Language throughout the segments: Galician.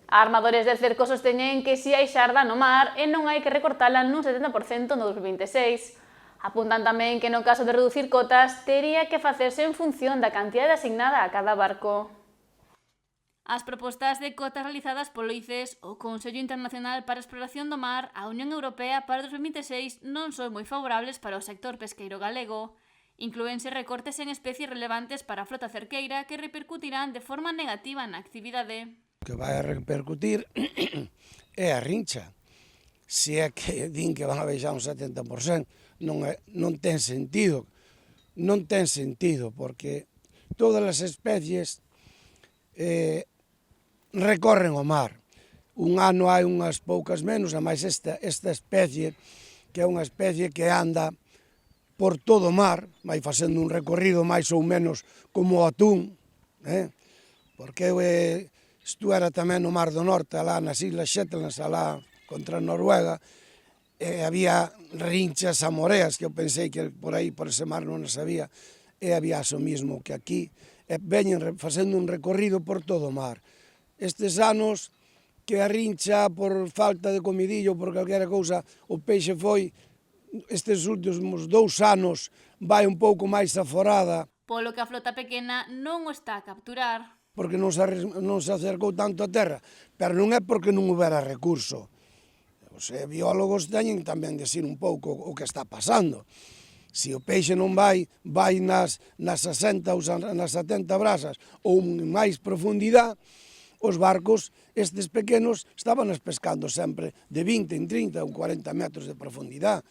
Armadores de cerco sosteñen que si hai xarda no mar e non hai que recortala nun 70% no 2026. Apuntan tamén que no caso de reducir cotas tería que facerse en función da cantidade asignada a cada barco. As propostas de cotas realizadas polo ICES, o Consello Internacional para a Exploración do Mar, a Unión Europea para 2026 non son moi favorables para o sector pesqueiro galego. Inclúense recortes en especies relevantes para a flota cerqueira que repercutirán de forma negativa na actividade. O que vai a repercutir é a rincha. Se é que din que van a baixar un 70%, non ten sentido. Non ten sentido, porque todas as especies recorren ao mar. Un ano hai unhas poucas menos, a máis esta especie, que é unha especie que anda por todo o mar, vai facendo un recorrido máis ou menos como o atún, porque estuera tamén no Mar do Norte, alá nas Islas Shetlands, alá contra Noruega, había rinchas amoreas, que eu pensei que por aí, por ese mar non as había, e había o mismo que aquí, e veñen facendo un recorrido por todo o mar. Estes anos que a rincha por falta de comidillo, por calquera cousa, o peixe foi, estes últimos 2 anos, vai un pouco máis aforada. Polo que a flota pequena non o está a capturar. Porque non se acercou tanto a terra, pero non é porque non houbera recurso. Os biólogos teñen tamén de ser un pouco o que está pasando. Se o peixe non vai nas 60 ou nas 70 brasas ou en máis profundidade, os barcos, estes pequenos, estaban pescando sempre de 20, en 30 ou 40 metros de profundidade.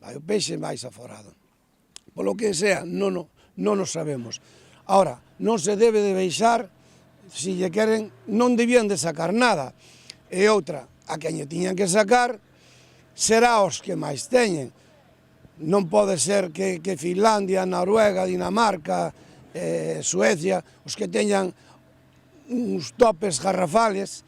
Vai o peixe máis aforado. Polo que sea, non o sabemos. Ahora, non se debe de baixar, se lle queren, non debían de sacar nada. E outra, a quen lle tiñan que sacar, será os que máis teñen. Non pode ser que Finlandia, Noruega, Dinamarca, Suecia, os que teñan uns topes garrafales,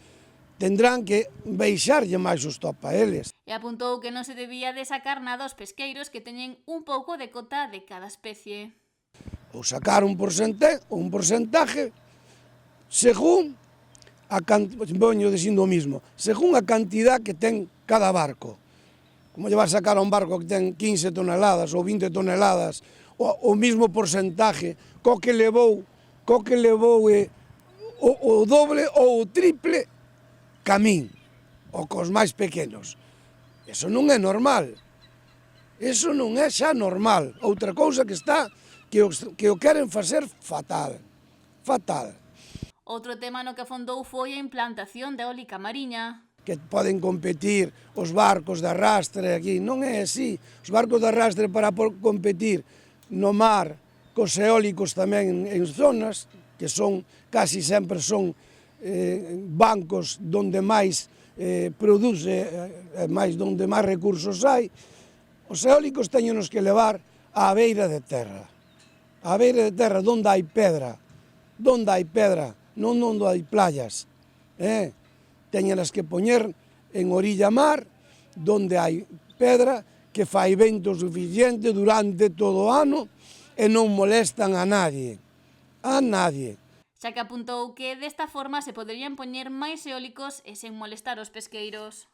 tendrán que baixarlle máis os topes a eles. E apuntou que non se debía de sacar nada aos pesqueiros que teñen un pouco de cota de cada especie. Ou sacar un porcentaje según según a cantidad que ten cada barco. Como lle vas sacar a un barco que ten 15 toneladas ou 20 toneladas, o mismo porcentaje co que levou o doble ou o triple camín, ou cos máis pequenos. Eso non é normal. Eso non é xa normal. Outra cousa que está que o queren facer fatal. Fatal. Outro tema no que afondou foi a implantación da eólica mariña. Que poden competir os barcos de arrastre aquí. Non é así. Os barcos de arrastre para competir no mar, cos eólicos tamén en zonas, que son casi sempre son bancos donde máis produce, donde máis recursos hai. Os eólicos teñenos que levar á beira de terra. A beira de terra, donde hai pedra. Donde hai pedra, non onde hai playas. Teñenas que poñer en orilla mar, donde hai pedra, que fai vento suficiente durante todo o ano e non molestan a nadie. A nadie. Xa que apuntou que desta forma se poderían poñer máis eólicos e sen molestar os pesqueiros.